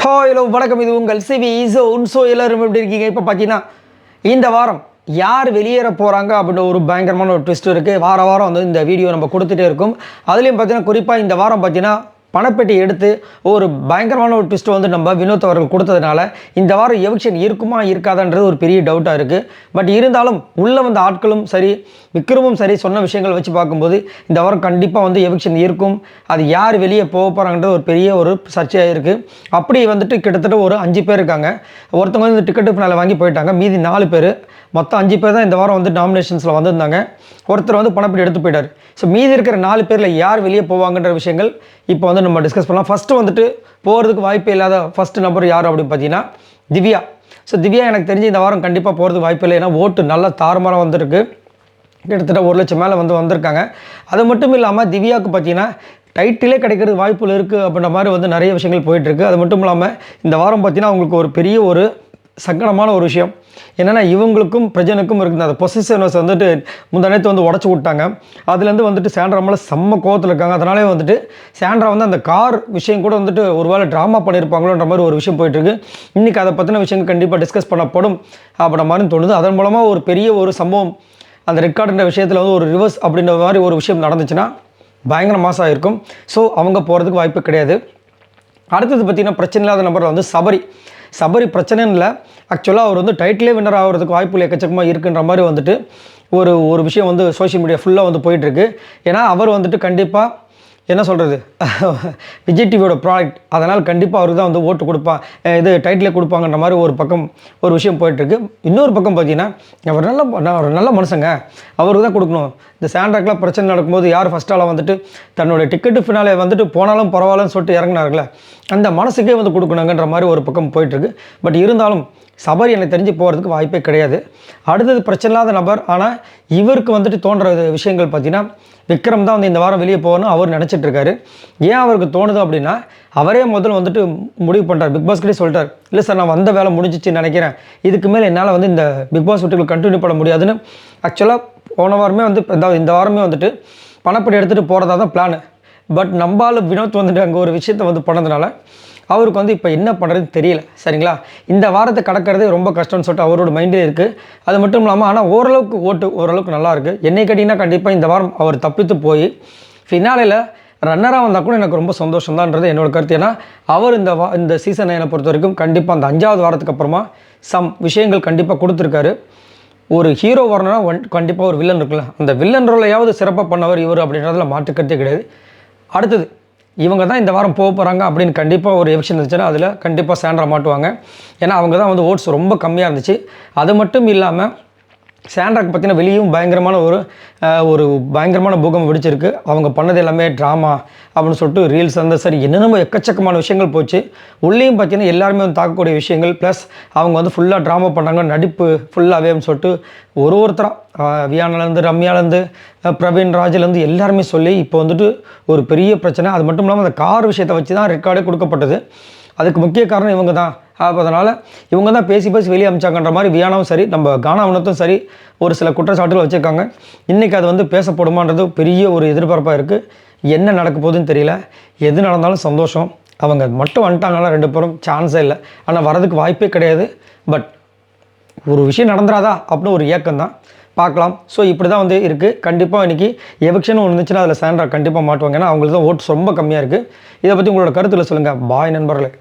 Hello வணக்கம், இது உங்கள் சிவி ஸோன். ஸோ எல்லோரும் எப்படி இருக்கீங்க? இப்போ பார்த்தீங்கன்னா இந்த வாரம் யார் வெளியேற போகிறாங்க அப்படின்ற ஒரு பயங்கரமான ஒரு ட்விஸ்ட் இருக்குது. வாரம் வந்து இந்த வீடியோ நம்ம கொடுத்துட்டே இருக்கும். அதுலேயும் பார்த்தீங்கன்னா குறிப்பாக இந்த வாரம் பார்த்தீங்கன்னா பணப்பெட்டி எடுத்து ஒரு பயங்கரமான ஒரு ட்விஸ்ட் வந்து நம்ம வினோத் அவர்கள் கொடுத்ததுனால இந்த வாரம் எவிக்ஷன் இருக்குமா இருக்காதான்றது ஒரு பெரிய டவுட்டாக இருக்குது. பட் இருந்தாலும் உள்ளே வந்த ஆட்களும் சரி, விக்ரமும் சரி சொன்ன விஷயங்கள் வச்சு பார்க்கும்போது இந்த வாரம் கண்டிப்பாக வந்து எவிக்ஷன் இருக்கும். அது யார் வெளியே போக போகிறாங்கன்றது ஒரு பெரிய ஒரு சர்ச்சையாக இருக்குது. அப்படி வந்துட்டு கிட்டத்தட்ட ஒரு 5 பேர் இருக்காங்க. ஒருத்தவங்க வந்து டிக்கெட்டு பின்னால் வாங்கி போயிட்டாங்க. மீதி 4 பேர், மொத்தம் 5 பேர் தான் இந்த வாரம் வந்து நாமினேஷன்ஸில் வந்திருந்தாங்க. ஒருத்தர் வந்து பணப்பெட்டி எடுத்து போயிட்டார். ஸோ மீதி இருக்கிற 4 பேரில் யார் வெளியே போவாங்கன்ற விஷயங்கள் இப்போ வந்து நம்ம டிஸ்கஸ் பண்ணலாம். ஃபஸ்ட்டு வந்துட்டு போகிறதுக்கு வாய்ப்பே இல்லாத ஃபஸ்ட்டு நம்பர் யார் அப்படின்னு பார்த்தீங்கன்னா திவ்யா. ஸோ திவ்யா எனக்கு தெரிஞ்சு இந்த வாரம் கண்டிப்பாக போகிறதுக்கு வாய்ப்பு இல்லை. ஏன்னா ஓட்டு நல்லா தாறுமாறாக வந்திருக்கு. கிட்டத்தட்ட 1 லட்சம் மேலே வந்து வந்திருக்காங்க. அது மட்டும் இல்லாமல் திவ்யாவுக்கு பார்த்தீங்கன்னா டைட்டிலே கிடைக்கிறது வாய்ப்புகள் இருக்குது அப்படின்ற மாதிரி வந்து நிறைய விஷயங்கள் போயிட்டுருக்கு. அது மட்டும் இல்லாமல் இந்த வாரம் பார்த்தீங்கன்னா அவங்களுக்கு ஒரு பெரிய ஒரு சங்கடமான ஒரு விஷயம் என்னென்னா, இவங்களுக்கும் பிரஜனுக்கும் இருக்குது அந்த பொசிஷனஸ் வந்துட்டு முந்தானத்து வந்து உடச்சி விட்டாங்க. அதுலேருந்து வந்துட்டு சாண்ட்ரா மேலே செம்ம கோவத்தில் இருக்காங்க. அதனாலே வந்துட்டு சாண்ட்ரா வந்து அந்த கார் விஷயம் கூட வந்துட்டு ஒரு வேளை ட்ராமா பண்ணியிருப்பாங்களோன்ற மாதிரி ஒரு விஷயம் போயிட்டுருக்கு. இன்றைக்கி அதை பற்றின விஷயங்கள் கண்டிப்பாக டிஸ்கஸ் பண்ணப்படும் அப்படின்ற மாதிரி தோணுது. அதன் மூலமாக ஒரு பெரிய ஒரு சம்பவம் அந்த ரெக்கார்டுன்ற விஷயத்தில் வந்து ஒரு ரிவர்ஸ் அப்படின்ற மாதிரி ஒரு விஷயம் நடந்துச்சுன்னா பயங்கர மாசாக இருக்கும். ஸோ அவங்க போகிறதுக்கு வாய்ப்பு கிடையாது. அடுத்தது பார்த்திங்கன்னா பிரச்சனை இல்லாத நம்பரில் வந்து சபரி பிரச்சனைன்னு இல்லை. ஆக்சுவலாக அவர் வந்து டைட்டிலே வின்னர் ஆகிறதுக்கு வாய்ப்புகள் எக்கச்சக்கமாக இருக்குன்ற மாதிரி வந்துட்டு ஒரு விஷயம் வந்து சோஷியல் மீடியா ஃபுல்லாக வந்து போயிட்டுருக்கு. ஏன்னா அவர் வந்துட்டு கண்டிப்பாக என்ன சொல்கிறது, விஜய் டிவியோட ப்ராடக்ட், அதனால் கண்டிப்பாக அவருக்கு தான் வந்து ஓட்டு இது டைட்டிலே கொடுப்பாங்கன்ற மாதிரி ஒரு பக்கம் ஒரு விஷயம் போயிட்டுருக்கு. இன்னொரு பக்கம் பார்த்தீங்கன்னா அவர் நல்ல மனுஷங்க, அவருக்கு தான் கொடுக்கணும். இந்த சாண்ட்ராக்கெலாம் பிரச்சனை நடக்கும்போது யார் ஃபஸ்ட்டால் வந்துட்டு தன்னோட டிக்கெட்டு ஃபினாலே வந்துட்டு போனாலும் பரவாயில்லன்னு சொல்லிட்டு இறங்கினார்களே, அந்த மனசுக்கே வந்து கொடுக்கணுங்கன்ற மாதிரி ஒரு பக்கம் போயிட்டுருக்கு. பட் இருந்தாலும் சபரி எனக்கு தெரிஞ்சு போகிறதுக்கு வாய்ப்பே கிடையாது. அடுத்தது பிரச்சனை இல்லாத நபர், ஆனால் இவருக்கு வந்துட்டு தோன்ற விஷயங்கள் பார்த்தீங்கன்னா விக்ரம் தான் வந்து இந்த வாரம் வெளியே போகணும் அவர் நினச்சிட்ருக்காரு. ஏன் அவருக்கு தோணுது அப்படின்னா, அவரே முதல்ல வந்துட்டு முடிவு பண்ணுறார். பிக் பாஸ்கிட்டே சொல்லிட்டார், இல்லை சார் நான் வந்த வேலை முடிஞ்சிச்சுன்னு நினைக்கிறேன், இதுக்கு மேலே என்னால் வந்து இந்த பிக் பாஸ் வீட்டுக்கு கண்டினியூ பண்ண முடியாதுன்னு. ஆக்சுவலாக போன வாரமே வந்து இந்த வாரமே வந்துட்டு பணப்படி எடுத்துகிட்டு போகிறதா தான் பிளான். பட் நம்பால் வினோத் வந்துட்டு அங்கே ஒரு விஷயத்தை வந்து பண்ணதுனால அவருக்கு வந்து இப்போ என்ன பண்ணுறதுன்னு தெரியல. சரிங்களா, இந்த வாரத்தை கடக்கிறதே ரொம்ப கஷ்டம்னு சொல்லிட்டு அவரோட மைண்டில் இருக்குது. அது மட்டும் இல்லாமல் ஆனால் ஓரளவுக்கு நல்லாயிருக்கு. என்னை கேட்டிங்கன்னா கண்டிப்பாக இந்த வாரம் அவர் தப்பித்து போய் ஃபினாலையில் ரன்னராக வந்தால் கூட எனக்கு ரொம்ப சந்தோஷம் தான்ன்றது என்னோடய கருத்து. ஏன்னா அவர் இந்த சீசனை என்னை பொறுத்த வரைக்கும் கண்டிப்பாக அந்த 5வது வாரத்துக்கு அப்புறமா விஷயங்கள் கண்டிப்பாக கொடுத்துருக்காரு. ஒரு ஹீரோ வரணும்னா கண்டிப்பாக ஒரு வில்லன் இருக்குல்ல, அந்த வில்லன் ரோலையாவது சிறப்பாக பண்ணவர் இவர் அப்படின்றதுல மாற்றுக்கருத்தே கிடையாது. அடுத்தது இவங்க தான் இந்த வாரம் போக போகிறாங்க அப்படின்னு கண்டிப்பாக ஒரு எவிக்ஷன் இருந்துச்சுன்னா அதில் கண்டிப்பாக சாண்ட்ரா மாட்டுவாங்க. ஏன்னா அவங்க தான் வந்து ஓட்ஸ் ரொம்ப கம்மியாக இருந்துச்சு. அது மட்டும் இல்லாமல் சாண்ட்ராக்கு பார்த்தீங்கன்னா வெளியும் பயங்கரமான ஒரு பயங்கரமான பூகம்பம் வெடிச்சிருக்கு. அவங்க பண்ணது எல்லாமே ட்ராமா அப்படின்னு சொல்லிட்டு ரீல்ஸ் அந்த சரி என்னென்னமோ எக்கச்சக்கமான விஷயங்கள் போச்சு. உள்ளேயும் பார்த்தீங்கன்னா எல்லாருமே வந்து தாக்கக்கூடிய விஷயங்கள், ப்ளஸ் அவங்க வந்து ஃபுல்லாக ட்ராமா பண்ணாங்க, நடிப்பு ஃபுல்லாகவேன்னு சொல்லிட்டு ஒருத்தராக வியானாலேருந்து ரம்யாலேருந்து பிரவீன் ராஜிலேருந்து எல்லாருமே சொல்லி இப்போ வந்துட்டு ஒரு பெரிய பிரச்சனை. அது மட்டும் இல்லாமல் அந்த கார் விஷயத்தை வச்சு தான் ரெக்கார்டே கொடுக்கப்பட்டது. அதுக்கு முக்கிய காரணம் இவங்க தான். அதனால் இவங்க தான் பேசி வெளியே அமிச்சாங்கன்ற மாதிரி வியானாவும் சரி, நம்ம கானாவினத்தும் சரி ஒரு சில குற்றச்சாட்டுகள் வச்சுருக்காங்க. இன்றைக்கி அது வந்து பேசப்படுமான்றது பெரிய ஒரு எதிர்பார்ப்பாக இருக்குது. என்ன நடக்க போகுதுன்னு தெரியல. எது நடந்தாலும் சந்தோஷம். அவங்க மட்டும் வந்துட்டாங்கன்னா 2 பேரும் சான்ஸே இல்லை. ஆனால் வரதுக்கு வாய்ப்பே கிடையாது. பட் ஒரு விஷயம் நடந்துடாதா அப்படின்னு ஒரு ஏக்கம் தான். பார்க்கலாம். ஸோ இப்படி தான் வந்து இருக்குது. கண்டிப்பாக இன்றைக்கி எவிக்ஷன் ஒன்று இருந்துச்சுன்னா அதில் சாண்ட்ரா கண்டிப்பாக மாட்டுவாங்க. ஏன்னா அவங்களுக்கு தான் ஓட்ஸ் ரொம்ப கம்மியாக இருக்குது. இதை பற்றி உங்களோட கருத்தில் சொல்லுங்கள். பாய் நண்பர்களே.